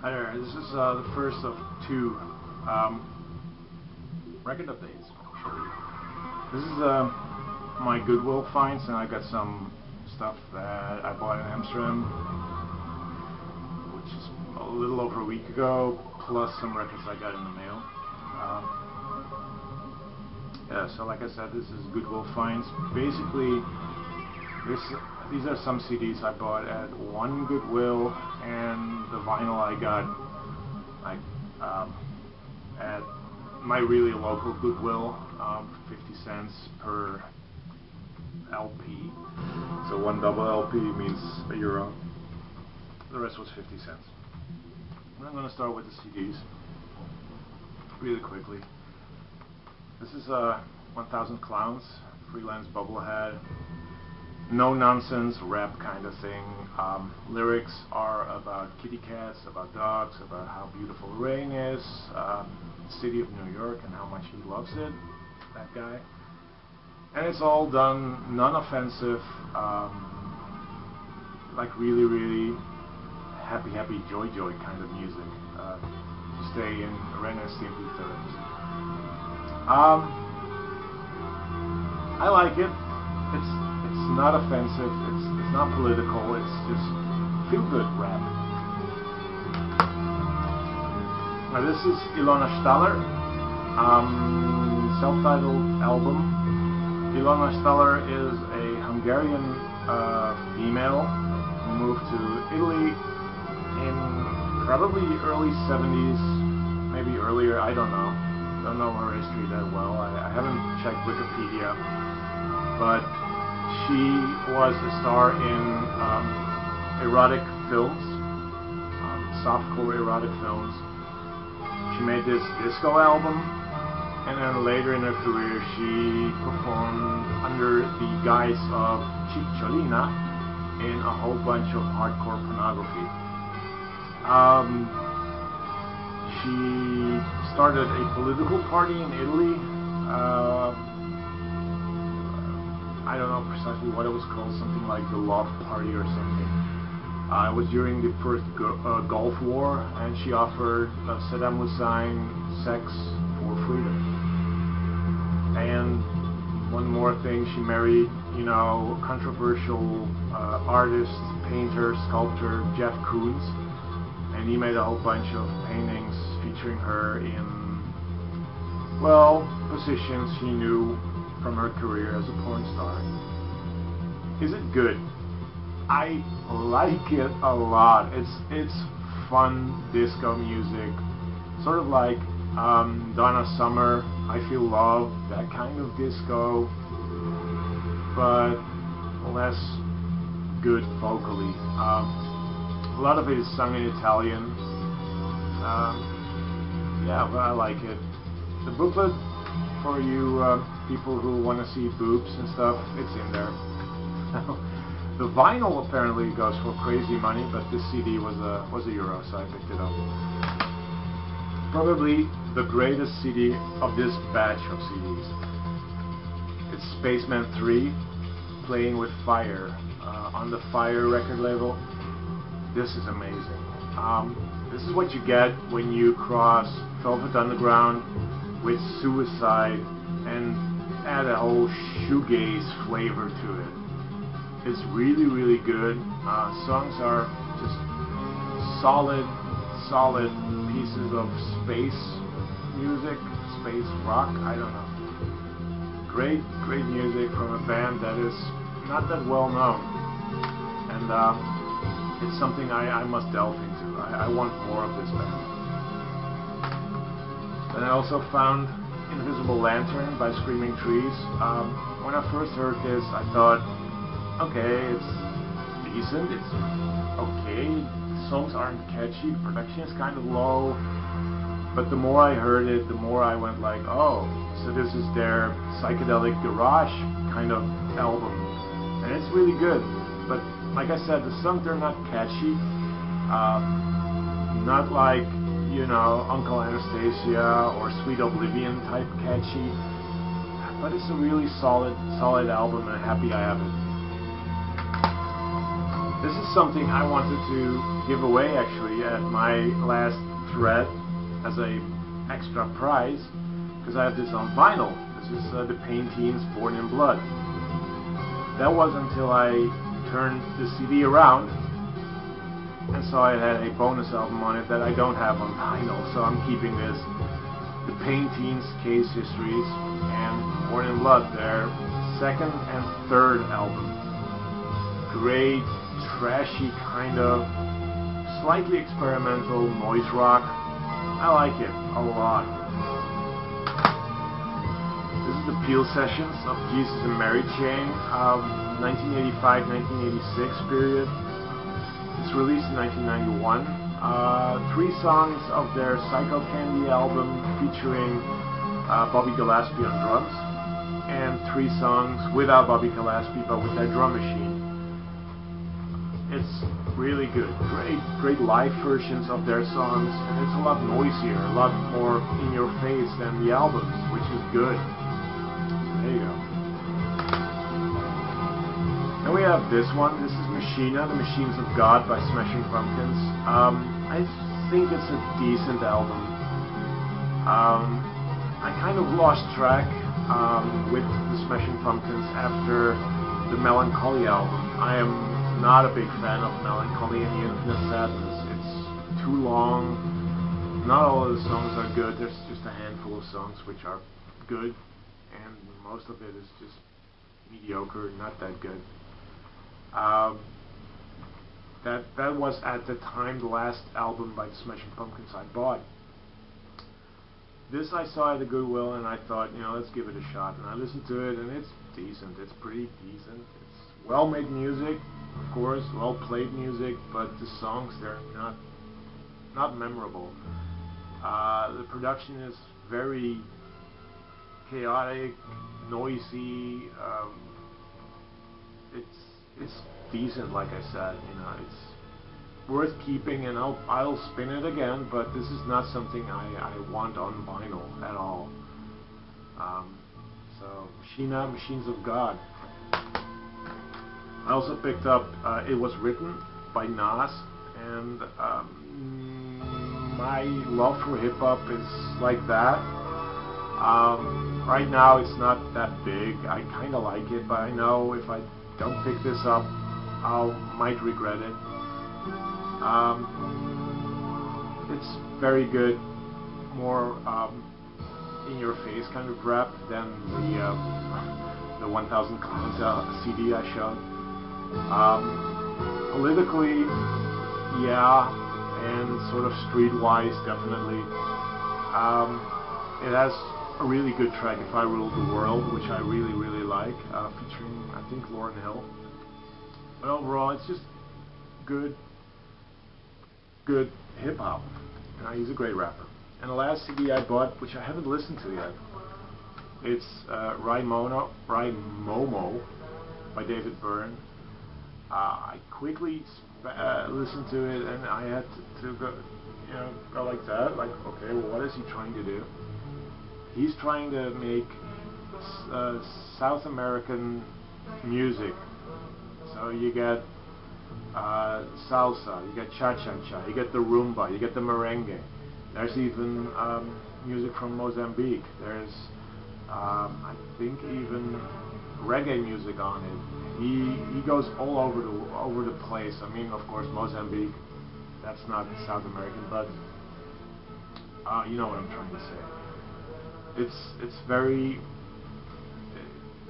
Hi there, this is the first of two record updates, actually. This is my Goodwill finds, and I got some stuff that I bought in Amsterdam, which is a little over a week ago, plus some records I got in the mail. Yeah, so like I said, this is Goodwill finds. Basically, these are some CDs I bought at one Goodwill, and the vinyl I got at my really local Goodwill, 50 cents per LP. So one double LP means €1. The rest was 50 cents. I'm going to start with the CDs really quickly. This is 1000 Clowns, Freelance Bubblehead. No nonsense rap kind of thing. Lyrics are about kitty cats, about dogs, about how beautiful rain is, the city of New York and how much he loves it, that guy. And it's all done non-offensive, like really happy joy kind of music. Stay in Ren and Stimpy terms. I like it. It's not offensive, it's not political, it's just feel-good rap. Now this is Ilona Staller, self-titled album. Ilona Staller is a Hungarian female who moved to Italy in probably early 70s, maybe earlier, I don't know. Don't know her history that well. I haven't checked Wikipedia, but she was a star in erotic films, softcore erotic films. She made this disco album, and then later in her career she performed under the guise of Cicciolina in a whole bunch of hardcore pornography. She started a political party in Italy. I don't know precisely what it was called, something like the Love Party or something. It was during the first Gulf War, and she offered Saddam Hussein sex for freedom. And one more thing, she married, controversial artist, painter, sculptor Jeff Koons, and he made a whole bunch of paintings featuring her in, well, positions she knew from her career as a porn star. Is it good? I like it a lot. It's fun disco music, sort of like Donna Summer, I Feel Love, that kind of disco, but less good vocally. A lot of it is sung in Italian. Yeah, but I like it. The booklet for you people who want to see boobs and stuff, it's in there. The vinyl apparently goes for crazy money, but this CD was €1, so I picked it up. Probably the greatest CD of this batch of CDs. It's Spaceman 3, Playing with Fire, on the Fire record label. This is amazing. This is what you get when you cross Velvet Underground with Suicide and add a whole shoegaze flavor to it. It's really good. Songs are just solid pieces of space music, space rock, I don't know. Great music from a band that is not that well known, and it's something I must delve into. I want more of this band. And I also found Invisible Lantern by Screaming Trees. When I first heard this, I thought, okay, it's decent, it's okay, the songs aren't catchy, the production is kind of low, but the more I heard it, the more I went like, oh, so this is their psychedelic garage kind of album, and it's really good. But like I said, the songs are not catchy, not like, Uncle Anastasia or Sweet Oblivion type catchy, but it's a really solid album, and happy I have it. This is something I wanted to give away actually at my last thread as a extra prize, because I have this on vinyl. This is the Paintings Born in Blood. That was until I turned the CD around and saw it had a bonus album on it that I don't have on vinyl, so I'm keeping this. The Paintings Case Histories and Born in Blood, their second and third album. Great, trashy kind of, slightly experimental noise rock. I like it a lot. This is the Peel Sessions of Jesus and Mary Chain, 1985-1986 period. It's released in 1991. 3 songs of their Psycho Candy album featuring Bobby Gillespie on drums, and 3 songs without Bobby Gillespie but with their drum machine. It's really good. Great live versions of their songs, and it's a lot noisier, a lot more in your face than the albums, which is good. There you go. And we have this one. This is Machina, The Machines of God by Smashing Pumpkins. I think it's a decent album. I kind of lost track with the Smashing Pumpkins after the Melancholy album. I am not a big fan of Melancholy and the Infinite Sadness. It's too long. Not all of the songs are good. There's just a handful of songs which are good, and most of it is just mediocre, not that good. That was at the time the last album by the Smashing Pumpkins I bought. This I saw at the Goodwill, and I thought, let's give it a shot. And I listened to it, and it's decent. It's pretty decent. It's well-made music, of course, well-played music, but the songs, they're not memorable. The production is very chaotic, noisy. It's decent, like I said. It's worth keeping, and I'll spin it again. But this is not something I want on vinyl at all. So Machina, Machines of God. I also picked up It Was Written by Nas, and my love for hip hop is like that. Right now it's not that big. I kind of like it, but I know if I don't pick this up, I might regret it. It's very good, more in your face kind of rap than the 1000 Clowns CD I showed. Politically, yeah, and sort of streetwise, definitely. It has a really good track, If I Ruled the World, which I really like, featuring, I think, Lauryn Hill. But overall, it's just good hip-hop. And he's a great rapper. And the last CD I bought, which I haven't listened to yet, it's Rai Momo by David Byrne. I quickly listened to it, and I had to go like that, like, okay, well, what is he trying to do? He's trying to make South American music. So you get salsa, you get cha-cha-cha, you get the rumba, you get the merengue. There's even music from Mozambique. There's, I think, even reggae music on it. He goes all over the place. I mean, of course, Mozambique, that's not South American, but you know what I'm trying to say. It's very,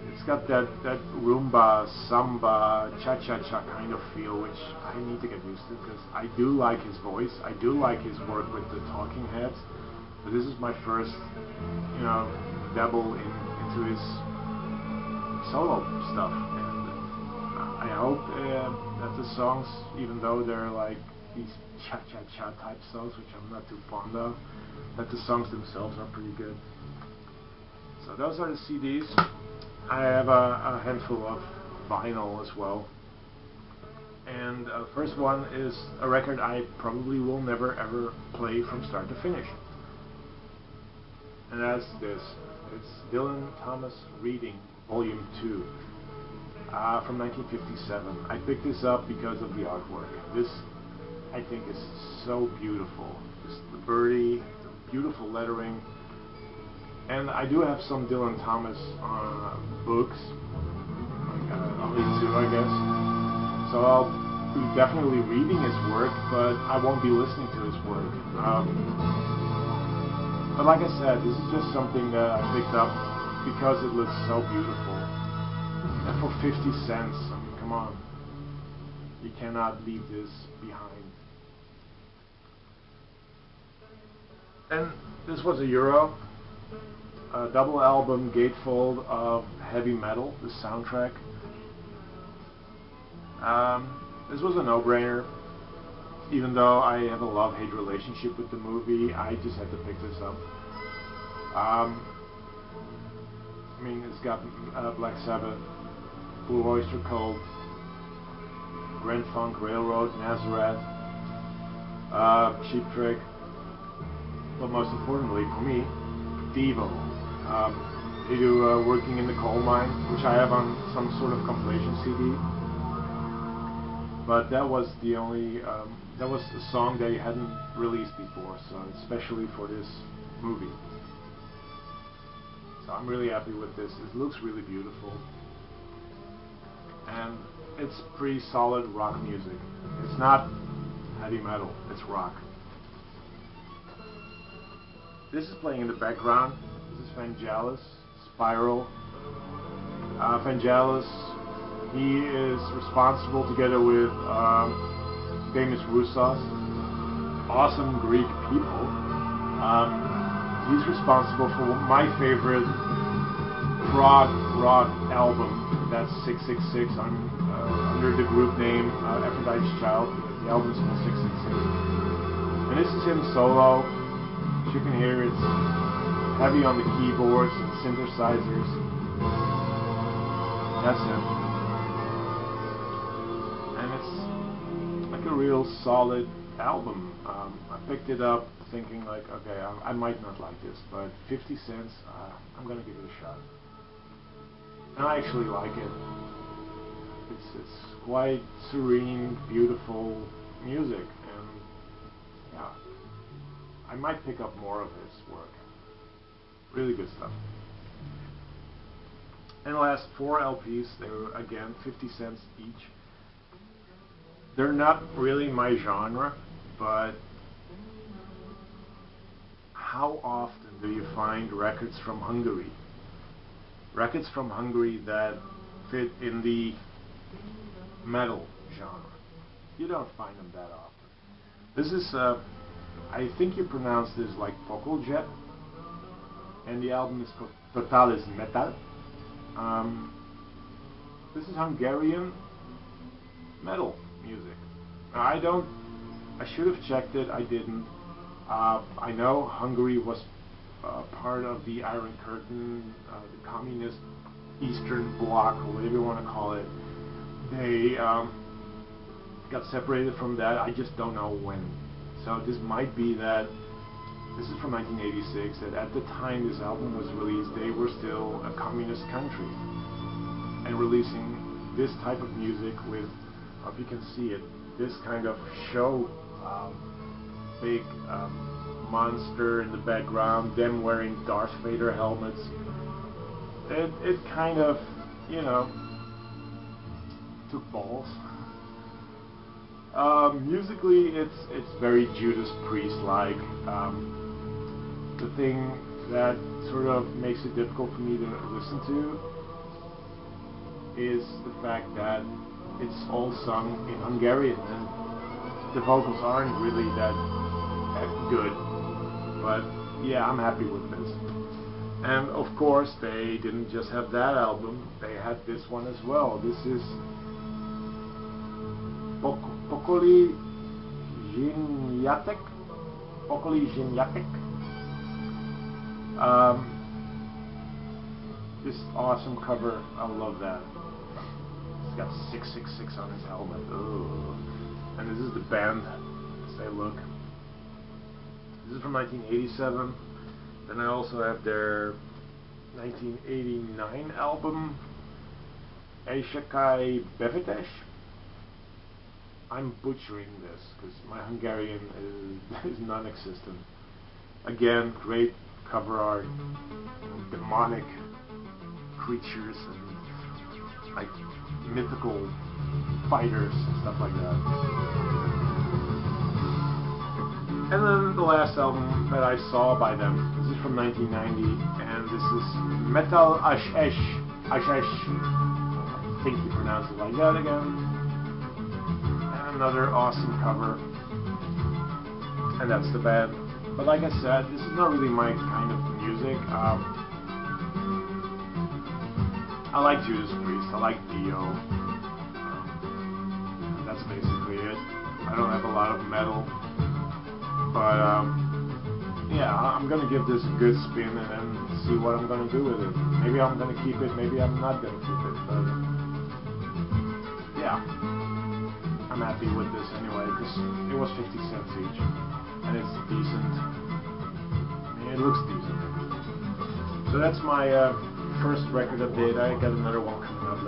it's got that rumba, samba, cha-cha-cha kind of feel, which I need to get used to, because I do like his voice. I do like his work with the Talking Heads. But this is my first, dabble into his solo stuff. And I hope that the songs, even though they're like these cha-cha-cha type songs, which I'm not too fond of, that the songs themselves are pretty good. So those are the CDs. I have a handful of vinyl as well. And the first one is a record I probably will never ever play from start to finish. And that's this. It's Dylan Thomas Reading, Volume 2. from 1957. I picked this up because of the artwork. This, I think, is so beautiful. Just the birdie, the beautiful lettering. And I do have some Dylan Thomas books, like, only two, I guess. So I'll be definitely reading his work, but I won't be listening to his work. But like I said, this is just something that I picked up because it looks so beautiful. And for 50 cents, I mean, come on. You cannot leave this behind. And this was €1. A double album gatefold of heavy metal, the soundtrack. This was a no-brainer. Even though I have a love-hate relationship with the movie, I just had to pick this up. I mean, it's got Black Sabbath, Blue Oyster Cult, Grand Funk Railroad, Nazareth, Cheap Trick, but most importantly for me, Devo. They do Working in the Coal Mine, which I have on some sort of compilation CD. But that was the only, that was a song they hadn't released before, so especially for this movie. So I'm really happy with this. It looks really beautiful. And it's pretty solid rock music. It's not heavy metal, it's rock. This is playing in the background. This is Vangelis, Spiral. Vangelis, he is responsible together with famous Russos, awesome Greek people. He's responsible for my favorite prog rock album, that's 666 under the group name Aphrodite's Child. The album is called 666. And this is him solo. As you can hear, it's heavy on the keyboards and synthesizers. That's him. And it's like a real solid album. I picked it up thinking like, okay, I might not like this, but 50 cents, I'm gonna give it a shot. And I actually like it. It's quite serene, beautiful music, and yeah, I might pick up more of his work. Really good stuff. And the last 4 LPs, they were again 50 cents each. They're not really my genre, but how often do you find records from Hungary? Records from Hungary that fit in the metal genre. You don't find them that often. This is, I think you pronounce this like Pokoljet, and the album is called Totalis Metal. This is Hungarian metal music. I should have checked it, I didn't. I know Hungary was part of the Iron Curtain, the communist Eastern Bloc, or whatever you want to call it. They got separated from that. I just don't know when. So this might be that. This is from 1986. That at the time this album was released, they were still a communist country, and releasing this type of music with, if you can see it, this kind of show, big monster in the background, them wearing Darth Vader helmets. It kind of, you know, took balls. Musically, it's very Judas Priest-like. The thing that sort of makes it difficult for me to listen to is the fact that it's all sung in Hungarian, and the vocals aren't really that good. But yeah, I'm happy with this. And of course, they didn't just have that album, they had this one as well. This is Pokoli Zimniatek. Pokoli Zimniatek. This awesome cover, I love that. He's got 666 on his helmet. Ugh. And this is the band as they look. This is from 1987. Then I also have their 1989 album. Eishakai Bevetes. I'm butchering this because my Hungarian is non-existent. Again, great cover art, demonic creatures and like mythical fighters and stuff like that. And then the last album that I saw by them, this is from 1990, and this is Metal Ashesh. Ashesh. I think you pronounce it like that again. And another awesome cover. And that's the band. But like I said, this is not really my kind of music. I like Judas Priest, I like Dio. That's basically it. I don't have a lot of metal. But yeah, I'm gonna give this a good spin and then see what I'm gonna do with it. Maybe I'm gonna keep it, maybe I'm not gonna keep it. But yeah, I'm happy with this anyway, because it was 50 cents each. And it's decent. I mean, it looks decent. So that's my first record update. I got another one coming up